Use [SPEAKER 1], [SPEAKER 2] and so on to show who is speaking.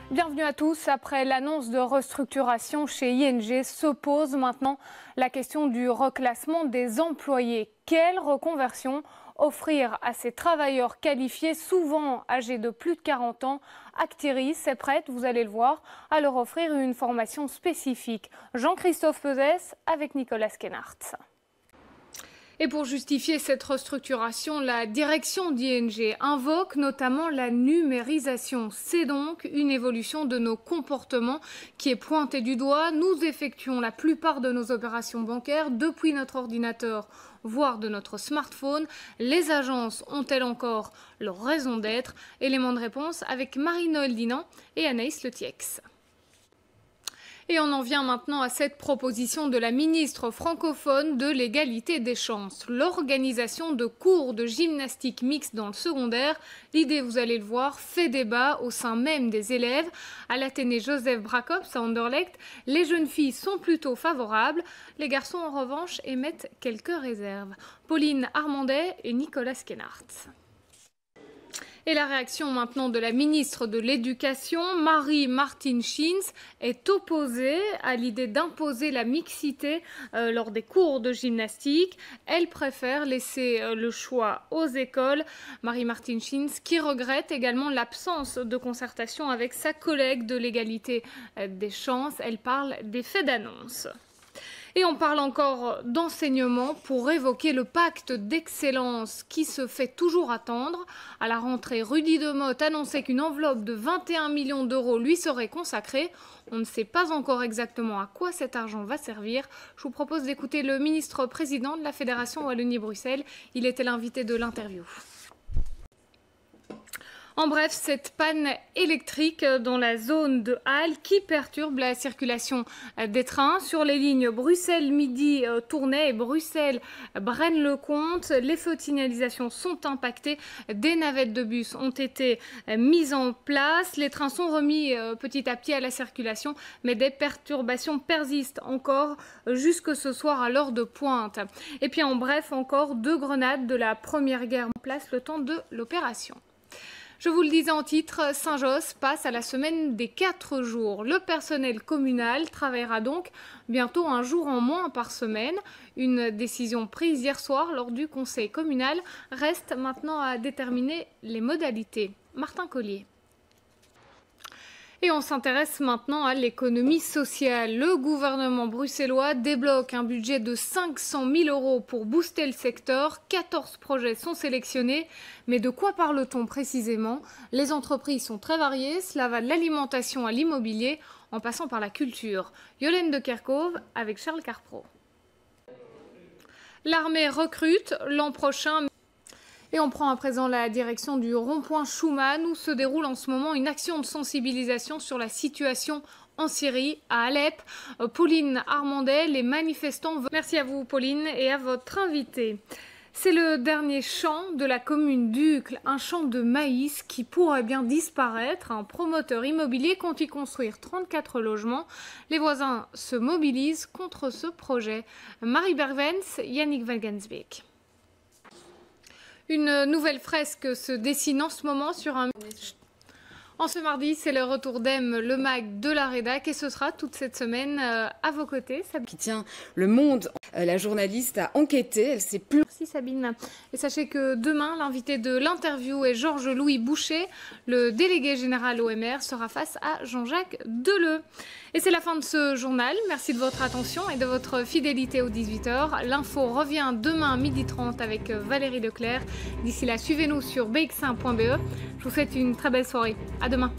[SPEAKER 1] Bienvenue à tous. Après l'annonce de restructuration chez ING, se pose maintenant la question du reclassement des employés. Quelle reconversion offrir à ces travailleurs qualifiés, souvent âgés de plus de 40 ans? Actiris est prête, vous allez le voir, à leur offrir une formation spécifique. Jean-Christophe Peuzès avec Nicolas Schenartz. Et pour justifier cette restructuration, la direction d'ING invoque notamment la numérisation. C'est donc une évolution de nos comportements qui est pointée du doigt. Nous effectuons la plupart de nos opérations bancaires depuis notre ordinateur, voire de notre smartphone. Les agences ont-elles encore leur raison d'être? Élément de réponse avec Marie-Noëlle Dinan et Anaïs Le Tiex. Et on en vient maintenant à cette proposition de la ministre francophone de l'égalité des chances. L'organisation de cours de gymnastique mixte dans le secondaire. L'idée, vous allez le voir, fait débat au sein même des élèves. À l'Athénée Joseph Brakops à Anderlecht, les jeunes filles sont plutôt favorables. Les garçons, en revanche, émettent quelques réserves. Pauline Armandet et Nicolas Schenartz. Et la réaction maintenant de la ministre de l'Éducation, Marie-Martine Schins, est opposée à l'idée d'imposer la mixité lors des cours de gymnastique. Elle préfère laisser le choix aux écoles. Marie-Martine Schins qui regrette également l'absence de concertation avec sa collègue de l'égalité des chances. Elle parle d'effet d'annonce. Et on parle encore d'enseignement pour évoquer le pacte d'excellence qui se fait toujours attendre. À la rentrée, Rudy Demotte annonçait qu'une enveloppe de 21 millions d'euros lui serait consacrée. On ne sait pas encore exactement à quoi cet argent va servir. Je vous propose d'écouter le ministre-président de la Fédération Wallonie-Bruxelles. Il était l'invité de l'interview. En bref, cette panne électrique dans la zone de Halle qui perturbe la circulation des trains sur les lignes Bruxelles-Midi-Tournai et Bruxelles-Braine-le-Comte. Les feux de signalisation sont impactés. Des navettes de bus ont été mises en place. Les trains sont remis petit à petit à la circulation, mais des perturbations persistent encore jusque ce soir à l'heure de pointe. Et puis en bref, encore 2 grenades de la Première Guerre en place le temps de l'opération. Je vous le disais en titre, Saint-Josse passe à la semaine des 4 jours. Le personnel communal travaillera donc bientôt un jour en moins par semaine. Une décision prise hier soir lors du conseil communal. Reste maintenant à déterminer les modalités. Martin Collier. Et on s'intéresse maintenant à l'économie sociale. Le gouvernement bruxellois débloque un budget de 500 000 euros pour booster le secteur. 14 projets sont sélectionnés. Mais de quoi parle-t-on précisément? Les entreprises sont très variées. Cela va de l'alimentation à l'immobilier, en passant par la culture. Yolène de Kerkhove avec Charles Carpro. L'armée recrute l'an prochain. Et on prend à présent la direction du rond-point Schuman où se déroule en ce moment une action de sensibilisation sur la situation en Syrie, à Alep. Pauline Armandet, les manifestants... Merci à vous Pauline et à votre invité. C'est le dernier champ de la commune d'Uccle, un champ de maïs qui pourrait bien disparaître. Un promoteur immobilier compte y construire 34 logements. Les voisins se mobilisent contre ce projet. Marie Bervens, Yannick Wagensbeek. Une nouvelle fresque se dessine en ce moment sur un... En ce mardi, c'est le retour d'Em, le mag de la rédac, et ce sera toute cette semaine à vos côtés.
[SPEAKER 2] Qui tient le Monde. La journaliste a enquêté, elle s'est plus...
[SPEAKER 1] Merci Sabine. Et sachez que demain, l'invité de l'interview est Georges-Louis Boucher. Le délégué général OMR sera face à Jean-Jacques Deleu. Et c'est la fin de ce journal. Merci de votre attention et de votre fidélité aux 18h. L'info revient demain à 12h30 avec Valérie Leclerc. D'ici là, suivez-nous sur bx1.be. Je vous souhaite une très belle soirée. À demain.